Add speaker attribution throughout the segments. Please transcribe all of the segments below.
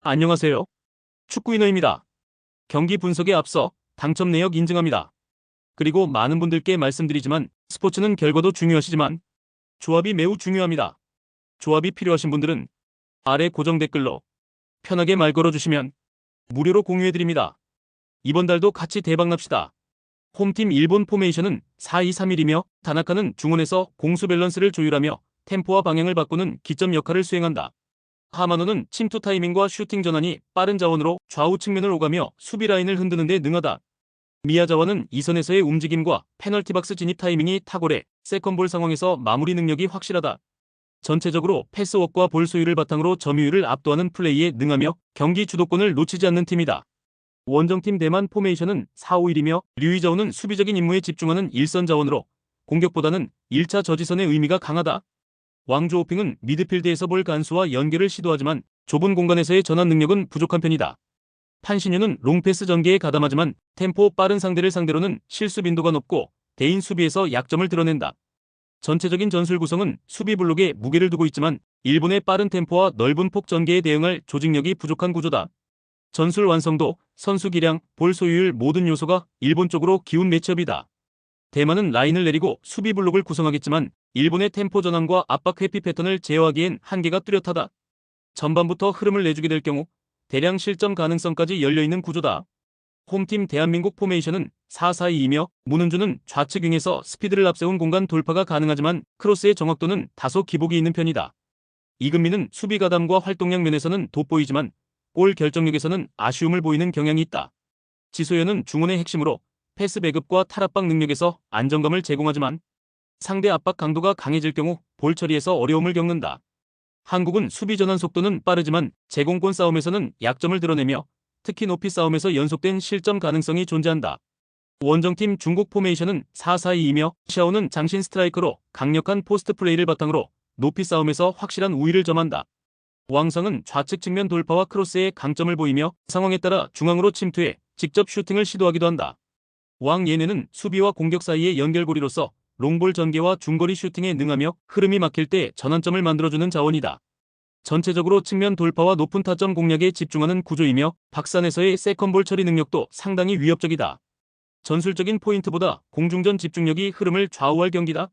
Speaker 1: 안녕하세요. 축구인어입니다. 경기 분석에 앞서 당첨 내역 인증합니다. 그리고 많은 분들께 말씀드리지만 스포츠는 결과도 중요하시지만 조합이 매우 중요합니다. 조합이 필요하신 분들은 아래 고정 댓글로 편하게 말 걸어주시면 무료로 공유해드립니다. 이번 달도 같이 대박납시다. 홈팀 일본 포메이션은 4-2-3-1이며 다나카는 중원에서 공수 밸런스를 조율하며 템포와 방향을 바꾸는 기점 역할을 수행한다. 하마노는 침투 타이밍과 슈팅 전환이 빠른 자원으로 좌우 측면을 오가며 수비 라인을 흔드는 데 능하다. 미야자와는 이선에서의 움직임과 페널티 박스 진입 타이밍이 탁월해 세컨볼 상황에서 마무리 능력이 확실하다. 전체적으로 패스워크와 볼 소유를 바탕으로 점유율을 압도하는 플레이에 능하며 경기 주도권을 놓치지 않는 팀이다. 원정팀 대만 포메이션은 4-5-1이며 류이자오는 수비적인 임무에 집중하는 일선 자원으로 공격보다는 1차 저지선의 의미가 강하다. 왕주오핑은 미드필드에서 볼 간수와 연결을 시도하지만 좁은 공간에서의 전환 능력은 부족한 편이다. 판신유는 롱패스 전개에 가담하지만 템포 빠른 상대를 상대로는 실수 빈도가 높고 대인 수비에서 약점을 드러낸다. 전체적인 전술 구성은 수비 블록에 무게를 두고 있지만 일본의 빠른 템포와 넓은 폭 전개에 대응할 조직력이 부족한 구조다. 전술 완성도, 선수 기량, 볼 소유율 모든 요소가 일본 쪽으로 기운 매치업이다. 대만은 라인을 내리고 수비 블록을 구성하겠지만 일본의 템포 전환과 압박 회피 패턴을 제어하기엔 한계가 뚜렷하다. 전반부터 흐름을 내주게 될 경우 대량 실점 가능성까지 열려있는 구조다. 홈팀 대한민국 포메이션은 4-4-2이며 문은주는 좌측 윙에서 스피드를 앞세운 공간 돌파가 가능하지만 크로스의 정확도는 다소 기복이 있는 편이다. 이금민은 수비 가담과 활동량 면에서는 돋보이지만 골 결정력에서는 아쉬움을 보이는 경향이 있다. 지소연은 중원의 핵심으로 패스 배급과 탈압박 능력에서 안정감을 제공하지만 상대 압박 강도가 강해질 경우 볼 처리에서 어려움을 겪는다. 한국은 수비 전환 속도는 빠르지만 제공권 싸움에서는 약점을 드러내며 특히 높이 싸움에서 연속된 실점 가능성이 존재한다. 원정팀 중국 포메이션은 4-4-2이며 샤오는 장신 스트라이커로 강력한 포스트 플레이를 바탕으로 높이 싸움에서 확실한 우위를 점한다. 왕성은 좌측 측면 돌파와 크로스에 강점을 보이며 상황에 따라 중앙으로 침투해 직접 슈팅을 시도하기도 한다. 왕예네는 수비와 공격 사이의 연결고리로서 롱볼 전개와 중거리 슈팅에 능하며 흐름이 막힐 때 전환점을 만들어주는 자원이다. 전체적으로 측면 돌파와 높은 타점 공략에 집중하는 구조이며 박산에서의 세컨볼 처리 능력도 상당히 위협적이다. 전술적인 포인트보다 공중전 집중력이 흐름을 좌우할 경기다.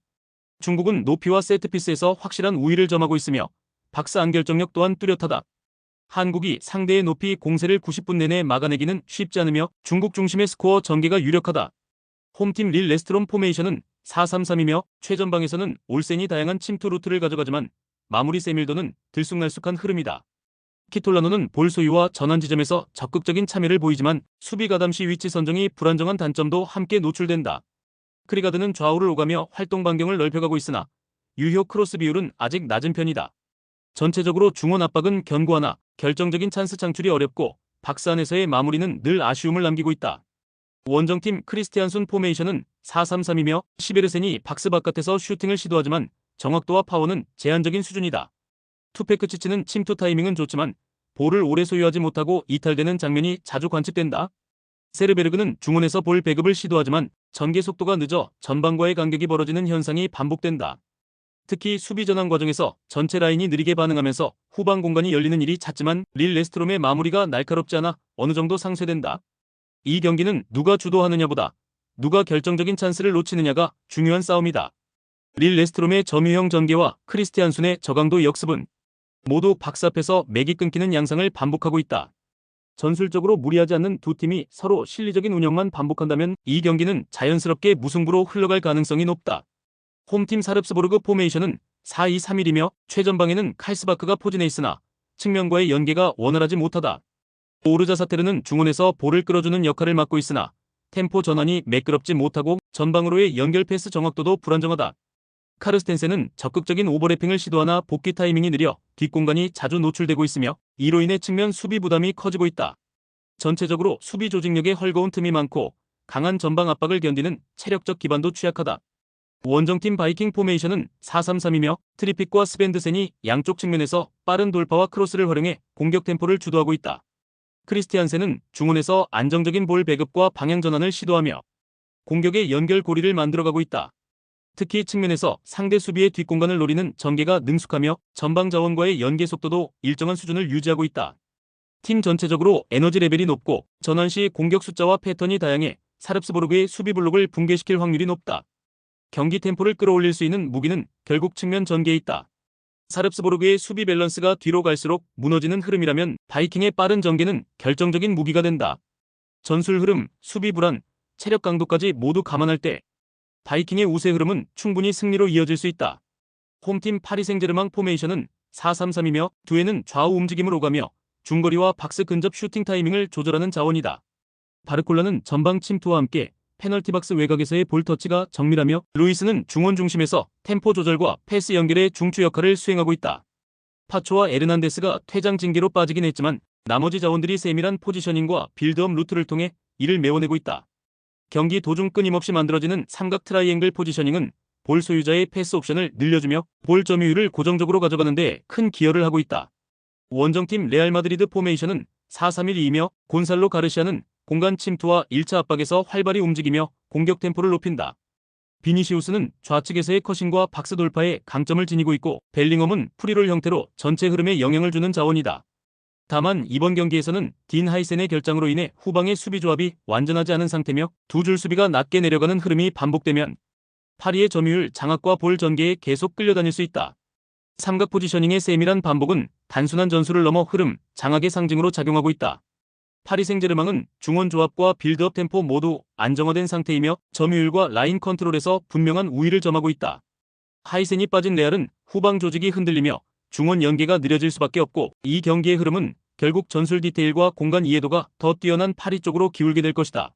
Speaker 1: 중국은 높이와 세트피스에서 확실한 우위를 점하고 있으며 박스 안결정력 또한 뚜렷하다. 한국이 상대의 높이 공세를 90분 내내 막아내기는 쉽지 않으며 중국 중심의 스코어 전개가 유력하다. 홈팀 릴 레스트롬 포메이션은 4-3-3이며 최전방에서는 올센이 다양한 침투 루트를 가져가지만 마무리 세밀도는 들쑥날쑥한 흐름이다. 키톨라노는 볼 소유와 전환 지점에서 적극적인 참여를 보이지만 수비 가담 시 위치 선정이 불안정한 단점도 함께 노출된다. 크리가드는 좌우를 오가며 활동 반경을 넓혀가고 있으나 유효 크로스 비율은 아직 낮은 편이다. 전체적으로 중원 압박은 견고하나 결정적인 찬스 창출이 어렵고 박스 안에서의 마무리는 늘 아쉬움을 남기고 있다. 원정팀 크리스티안순 포메이션은 4-3-3이며 시베르센이 박스 바깥에서 슈팅을 시도하지만 정확도와 파워는 제한적인 수준이다. 투페크 치치는 침투 타이밍은 좋지만 볼을 오래 소유하지 못하고 이탈되는 장면이 자주 관측된다. 세르베르그는 중원에서 볼 배급을 시도하지만 전개 속도가 늦어 전방과의 간격이 벌어지는 현상이 반복된다. 특히 수비 전환 과정에서 전체 라인이 느리게 반응하면서 후방 공간이 열리는 일이 잦지만 릴 레스트롬의 마무리가 날카롭지 않아 어느 정도 상쇄된다. 이 경기는 누가 주도하느냐보다 누가 결정적인 찬스를 놓치느냐가 중요한 싸움이다. 릴 레스트롬의 점유형 전개와 크리스티안순의 저강도 역습은 모두 박스 앞에서 맥이 끊기는 양상을 반복하고 있다. 전술적으로 무리하지 않는 두 팀이 서로 실리적인 운영만 반복한다면 이 경기는 자연스럽게 무승부로 흘러갈 가능성이 높다. 홈팀 사릅스보르그 포메이션은 4-2-3-1이며 최전방에는 칼스바크가 포진해 있으나 측면과의 연계가 원활하지 못하다. 오르자사테르는 중원에서 볼을 끌어주는 역할을 맡고 있으나 템포 전환이 매끄럽지 못하고 전방으로의 연결 패스 정확도도 불안정하다. 카르스텐센은 적극적인 오버래핑을 시도하나 복귀 타이밍이 느려 뒷공간이 자주 노출되고 있으며 이로 인해 측면 수비 부담이 커지고 있다. 전체적으로 수비 조직력에 헐거운 틈이 많고 강한 전방 압박을 견디는 체력적 기반도 취약하다. 원정팀 바이킹 포메이션은 4-3-3이며 트리픽과 스벤드센이 양쪽 측면에서 빠른 돌파와 크로스를 활용해 공격 템포를 주도하고 있다. 크리스티안센은 중원에서 안정적인 볼 배급과 방향 전환을 시도하며 공격의 연결 고리를 만들어가고 있다. 특히 측면에서 상대 수비의 뒷공간을 노리는 전개가 능숙하며 전방 자원과의 연계 속도도 일정한 수준을 유지하고 있다. 팀 전체적으로 에너지 레벨이 높고 전환 시 공격 숫자와 패턴이 다양해 사릅스보르그의 수비 블록을 붕괴시킬 확률이 높다. 경기 템포를 끌어올릴 수 있는 무기는 결국 측면 전개에 있다. 사릅스보르그의 수비 밸런스가 뒤로 갈수록 무너지는 흐름이라면 바이킹의 빠른 전개는 결정적인 무기가 된다. 전술 흐름, 수비 불안, 체력 강도까지 모두 감안할 때 바이킹의 우세 흐름은 충분히 승리로 이어질 수 있다. 홈팀 파리 생제르맹 포메이션은 4-3-3이며 두에는 좌우 움직임을 오가며 중거리와 박스 근접 슈팅 타이밍을 조절하는 자원이다. 바르콜라는 전방 침투와 함께 페널티 박스 외곽에서의 볼 터치가 정밀하며 루이스는 중원 중심에서 템포 조절과 패스 연결의 중추 역할을 수행하고 있다. 파초와 에르난데스가 퇴장 징계로 빠지긴 했지만 나머지 자원들이 세밀한 포지셔닝과 빌드업 루트를 통해 이를 메워내고 있다. 경기 도중 끊임없이 만들어지는 삼각 트라이앵글 포지셔닝은 볼 소유자의 패스 옵션을 늘려주며 볼 점유율을 고정적으로 가져가는 데 큰 기여를 하고 있다. 원정팀 레알 마드리드 포메이션은 4-3-1-2이며 곤살로 가르시아는 공간 침투와 1차 압박에서 활발히 움직이며 공격 템포를 높인다. 비니시우스는 좌측에서의 커싱과 박스 돌파에 강점을 지니고 있고 벨링엄은 프리롤 형태로 전체 흐름에 영향을 주는 자원이다. 다만 이번 경기에서는 딘 하이센의 결장으로 인해 후방의 수비 조합이 완전하지 않은 상태며 두 줄 수비가 낮게 내려가는 흐름이 반복되면 파리의 점유율 장악과 볼 전개에 계속 끌려다닐 수 있다. 삼각 포지셔닝의 세밀한 반복은 단순한 전술을 넘어 흐름, 장악의 상징으로 작용하고 있다. 파리 생제르맹은 중원 조합과 빌드업 템포 모두 안정화된 상태이며 점유율과 라인 컨트롤에서 분명한 우위를 점하고 있다. 하이센이 빠진 레알은 후방 조직이 흔들리며 중원 연계가 느려질 수밖에 없고 이 경기의 흐름은 결국 전술 디테일과 공간 이해도가 더 뛰어난 파리 쪽으로 기울게 될 것이다.